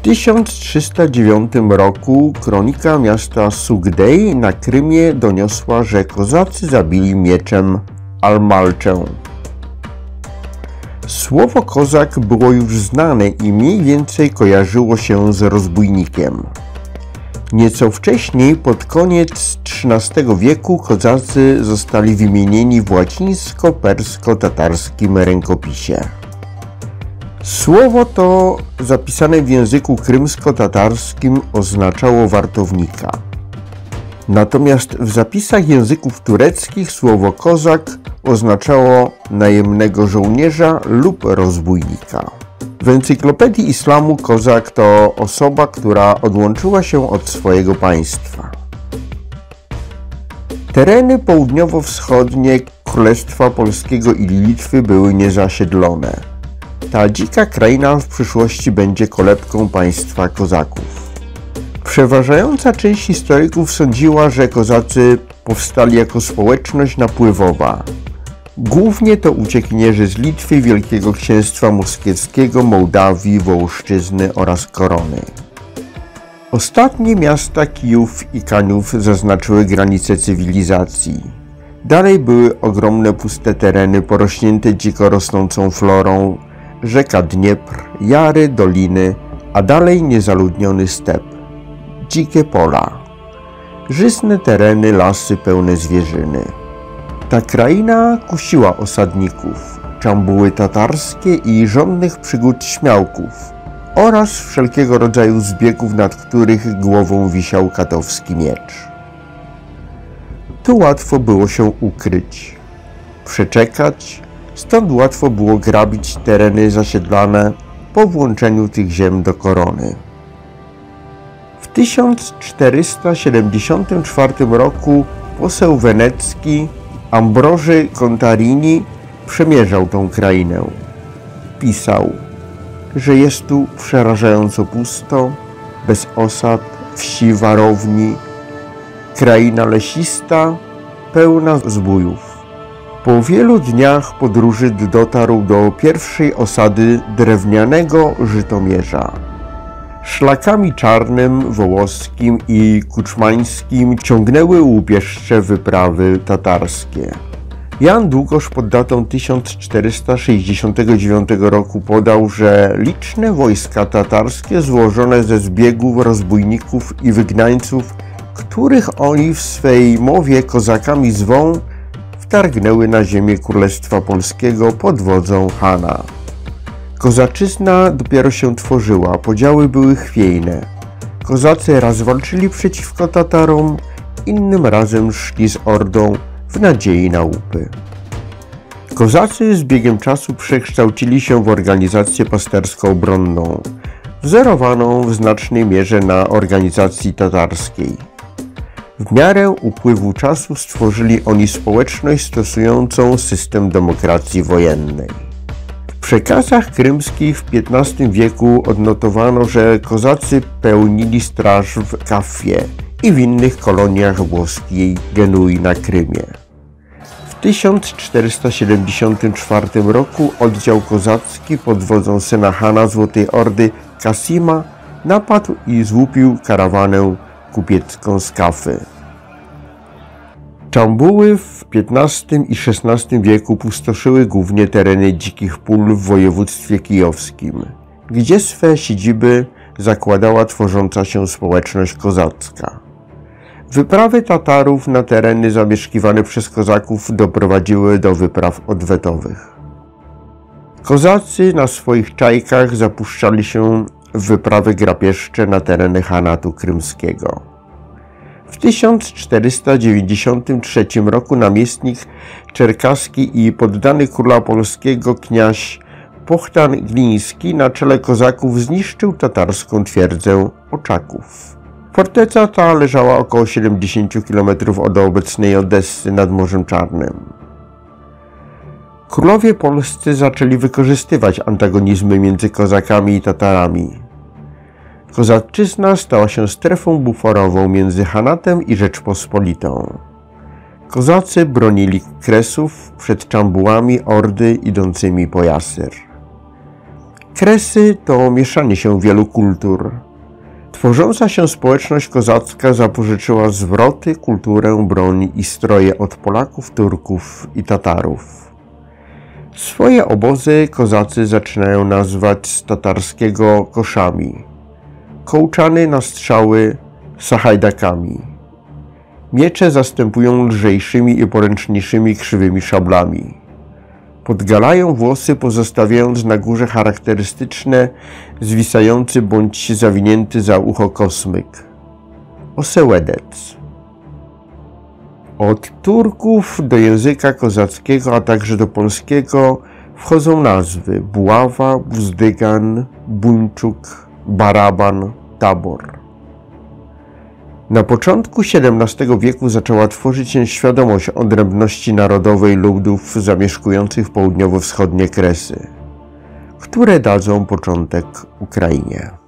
W 1309 roku kronika miasta Sugdej na Krymie doniosła, że kozacy zabili mieczem Almalczę. Słowo kozak było już znane i mniej więcej kojarzyło się z rozbójnikiem. Nieco wcześniej, pod koniec XIII wieku, kozacy zostali wymienieni w łacińsko-persko-tatarskim rękopisie. Słowo to, zapisane w języku krymsko-tatarskim, oznaczało wartownika. Natomiast w zapisach języków tureckich słowo kozak oznaczało najemnego żołnierza lub rozbójnika. W encyklopedii islamu kozak to osoba, która odłączyła się od swojego państwa. Tereny południowo-wschodnie Królestwa Polskiego i Litwy były niezasiedlone. Ta dzika kraina w przyszłości będzie kolebką państwa kozaków. Przeważająca część historyków sądziła, że kozacy powstali jako społeczność napływowa. Głównie to uciekinierzy z Litwy, Wielkiego Księstwa Moskiewskiego, Mołdawii, Wołoszczyzny oraz Korony. Ostatnie miasta Kijów i Kaniów zaznaczyły granice cywilizacji. Dalej były ogromne puste tereny porośnięte dziko rosnącą florą, rzeka Dniepr, jary, doliny, a dalej niezaludniony step, dzikie pola, żyzne tereny, lasy pełne zwierzyny. Ta kraina kusiła osadników, czambuły tatarskie i żądnych przygód śmiałków oraz wszelkiego rodzaju zbiegów, nad których głową wisiał katowski miecz. Tu łatwo było się ukryć, przeczekać, stąd łatwo było grabić tereny zasiedlane po włączeniu tych ziem do korony. W 1474 roku poseł wenecki Ambroży Contarini przemierzał tą krainę. Pisał, że jest tu przerażająco pusto, bez osad, wsi, warowni, kraina lesista, pełna zbójów. Po wielu dniach podróży dotarł do pierwszej osady drewnianego Żytomierza. Szlakami czarnym, wołoskim i kuczmańskim ciągnęły łupieszcze wyprawy tatarskie. Jan Długosz pod datą 1469 roku podał, że liczne wojska tatarskie złożone ze zbiegów rozbójników i wygnańców, których oni w swej mowie kozakami zwą, wtargnęły na ziemię Królestwa Polskiego pod wodzą Hana. Kozaczyzna dopiero się tworzyła, podziały były chwiejne. Kozacy raz walczyli przeciwko Tatarom, innym razem szli z ordą w nadziei na łupy. Kozacy z biegiem czasu przekształcili się w organizację pastersko-obronną, wzorowaną w znacznej mierze na organizacji tatarskiej. W miarę upływu czasu stworzyli oni społeczność stosującą system demokracji wojennej. W przekazach krymskich w XV wieku odnotowano, że kozacy pełnili straż w Kaffie i w innych koloniach włoskiej Genui na Krymie. W 1474 roku oddział kozacki pod wodzą syna Hana Złotej Ordy Kasima napadł i złupił karawanę kupiecką z Kaffy. Czambuły w XV i XVI wieku pustoszyły głównie tereny dzikich pól w województwie kijowskim, gdzie swe siedziby zakładała tworząca się społeczność kozacka. Wyprawy Tatarów na tereny zamieszkiwane przez kozaków doprowadziły do wypraw odwetowych. Kozacy na swoich czajkach zapuszczali się w wyprawy grapieszcze na tereny Hanatu Krymskiego. W 1493 roku namiestnik czerkaski i poddany króla polskiego kniaź Pochtan Gliński na czele kozaków zniszczył tatarską twierdzę Oczaków. Forteca ta leżała około 70 km od obecnej Odessy nad Morzem Czarnym. Królowie polscy zaczęli wykorzystywać antagonizmy między kozakami i Tatarami. Kozaczyzna stała się strefą buforową między Hanatem i Rzeczpospolitą. Kozacy bronili Kresów przed czambułami ordy idącymi po Jasyr. Kresy to mieszanie się wielu kultur. Tworząca się społeczność kozacka zapożyczyła zwroty, kulturę, broń i stroje od Polaków, Turków i Tatarów. Swoje obozy kozacy zaczynają nazywać z tatarskiego koszami, kołczany na strzały sahajdakami. Miecze zastępują lżejszymi i poręczniejszymi krzywymi szablami. Podgalają włosy, pozostawiając na górze charakterystyczne, zwisający bądź zawinięty za ucho kosmyk. Osełedec. Od Turków do języka kozackiego, a także do polskiego wchodzą nazwy Buława, Buzdygan, Buńczuk, Baraban, Tabor. Na początku XVII wieku zaczęła tworzyć się świadomość odrębności narodowej ludów zamieszkujących południowo-wschodnie Kresy, które dadzą początek Ukrainie.